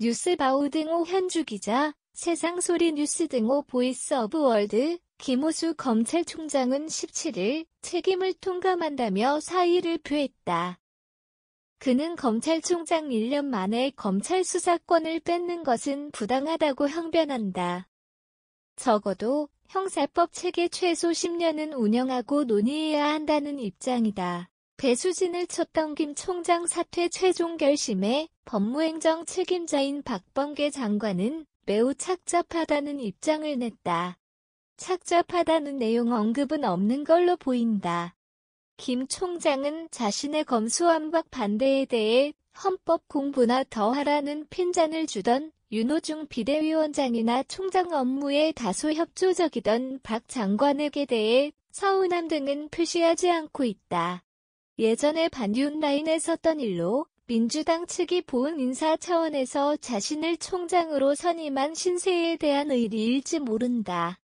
뉴스바우 등호 현주 기자, 세상소리 뉴스 등호 보이스 오브 월드, 김호수 검찰총장은 17일 책임을 통감한다며 사의를 표했다. 그는 검찰총장 1년 만에 검찰 수사권을 뺏는 것은 부당하다고 항변한다. 적어도 형사법 체계 최소 10년은 운영하고 논의해야 한다는 입장이다. 배수진을 쳤던 김 총장 사퇴 최종 결심에 법무행정 책임자인 박범계 장관은 매우 착잡하다는 입장을 냈다. 착잡하다는 내용 언급은 없는 걸로 보인다. 김 총장은 자신의 검수완박 반대에 대해 헌법 공부나 더 하라는 핀잔을 주던 윤호중 비대위원장이나 총장 업무에 다소 협조적이던 박 장관에게 대해 서운함 등은 표시하지 않고 있다. 예전에 반윤 라인에 섰던 일로 민주당 측이 보은 인사 차원에서 자신을 총장으로 선임한 신세에 대한 의리일지 모른다.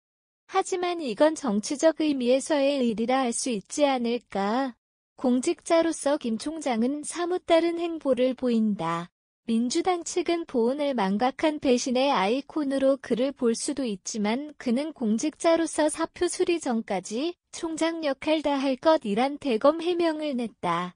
하지만 이건 정치적 의미에서의 의리라 할 수 있지 않을까. 공직자로서 김 총장은 사뭇 다른 행보를 보인다. 민주당 측은 보은을 망각한 배신의 아이콘으로 그를 볼 수도 있지만 그는 공직자로서 사표 수리 전까지 총장 역할 다 할 것이란 대검 해명을 냈다.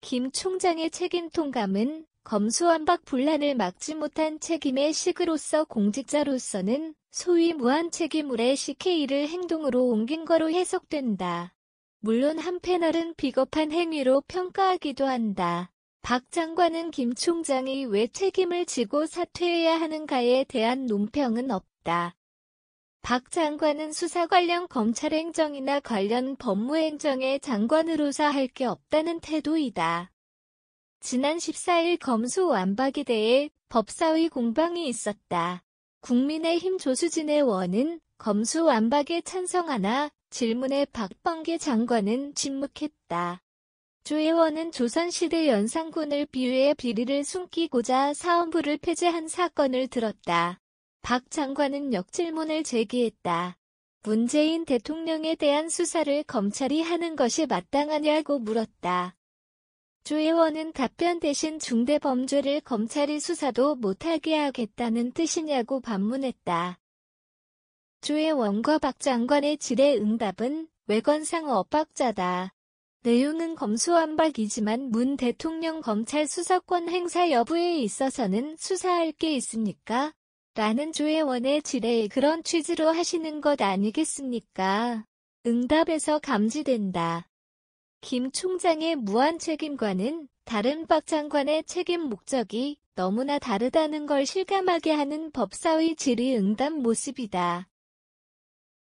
김 총장의 책임 통감은 검수완박 분란을 막지 못한 책임의 식으로서 공직자로서는 소위 무한 책임물의 CK를 행동으로 옮긴 거로 해석된다. 물론 한 패널은 비겁한 행위로 평가하기도 한다. 박 장관은 김 총장이 왜 책임을 지고 사퇴해야 하는가에 대한 논평은 없다. 박 장관은 수사 관련 검찰행정이나 관련 법무행정의 장관으로서 할 게 없다는 태도이다. 지난 14일 검수완박에 대해 법사위 공방이 있었다. 국민의힘 조수진 의원은 검수완박에 찬성하나 질문에 박범계 장관은 침묵했다. 조 의원은 조선시대 연산군을 비유해 비리를 숨기고자 사헌부를 폐지한 사건을 들었다. 박 장관은 역질문을 제기했다. 문재인 대통령에 대한 수사를 검찰이 하는 것이 마땅하냐고 물었다. 조 의원은 답변 대신 중대범죄를 검찰이 수사도 못하게 하겠다는 뜻이냐고 반문했다. 조 의원과 박 장관의 질의 응답은 외관상 엇박자다. 내용은 검수완박이지만 문 대통령 검찰 수사권 행사 여부에 있어서는 수사할 게 있습니까? 라는 조 의원의 질에 그런 취지로 하시는 것 아니겠습니까? 응답에서 감지된다. 김 총장의 무한 책임과는 다른 박 장관의 책임 목적이 너무나 다르다는 걸 실감하게 하는 법사위 질의 응답 모습이다.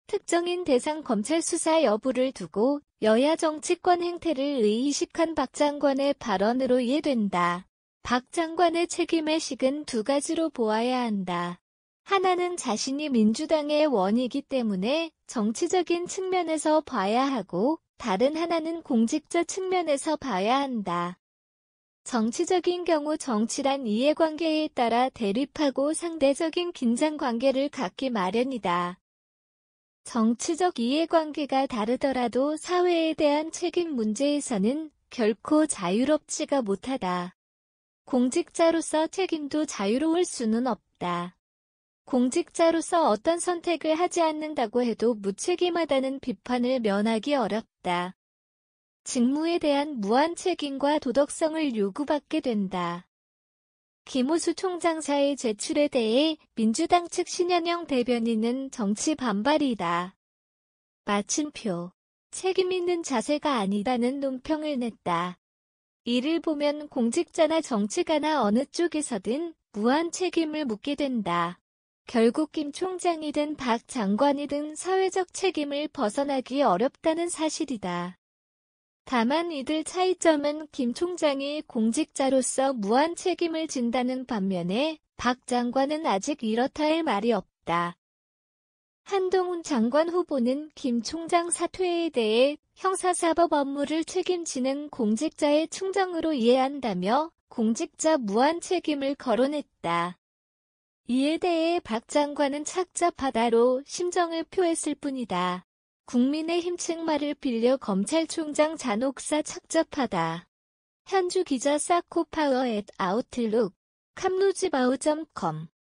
특정인 대상 검찰 수사 여부를 두고 여야 정치권 행태를 의식한 박 장관의 발언으로 이해된다. 박 장관의 책임의 식은 두 가지로 보아야 한다. 하나는 자신이 민주당의 원이기 때문에 정치적인 측면에서 봐야 하고 다른 하나는 공직자 측면에서 봐야 한다. 정치적인 경우 정치란 이해관계에 따라 대립하고 상대적인 긴장관계를 갖기 마련이다. 정치적 이해관계가 다르더라도 사회에 대한 책임 문제에서는 결코 자유롭지가 못하다. 공직자로서 책임도 자유로울 수는 없다. 공직자로서 어떤 선택을 하지 않는다고 해도 무책임하다는 비판을 면하기 어렵다. 직무에 대한 무한 책임과 도덕성을 요구받게 된다. 김호수 총장 사의 제출에 대해 민주당 측 신현영 대변인은 정치 반발이다. 마침표. 책임 있는 자세가 아니다는 논평을 냈다. 이를 보면 공직자나 정치가나 어느 쪽에서든 무한 책임을 묻게 된다. 결국 김 총장이든 박 장관이든 사회적 책임을 벗어나기 어렵다는 사실이다. 다만 이들 차이점은 김 총장이 공직자로서 무한 책임을 진다는 반면에 박 장관은 아직 이렇다 할 말이 없다. 한동훈 장관 후보는 김 총장 사퇴에 대해 형사사법 업무를 책임지는 공직자의 충정으로 이해한다며 공직자 무한 책임을 거론했다. 이에 대해 박 장관은 착잡하다로 심정을 표했을 뿐이다. 국민의힘 측 말을 빌려 검찰총장 잔혹사 착잡하다. 현주 기자 사코파워 @아웃룩 캄루지바우.com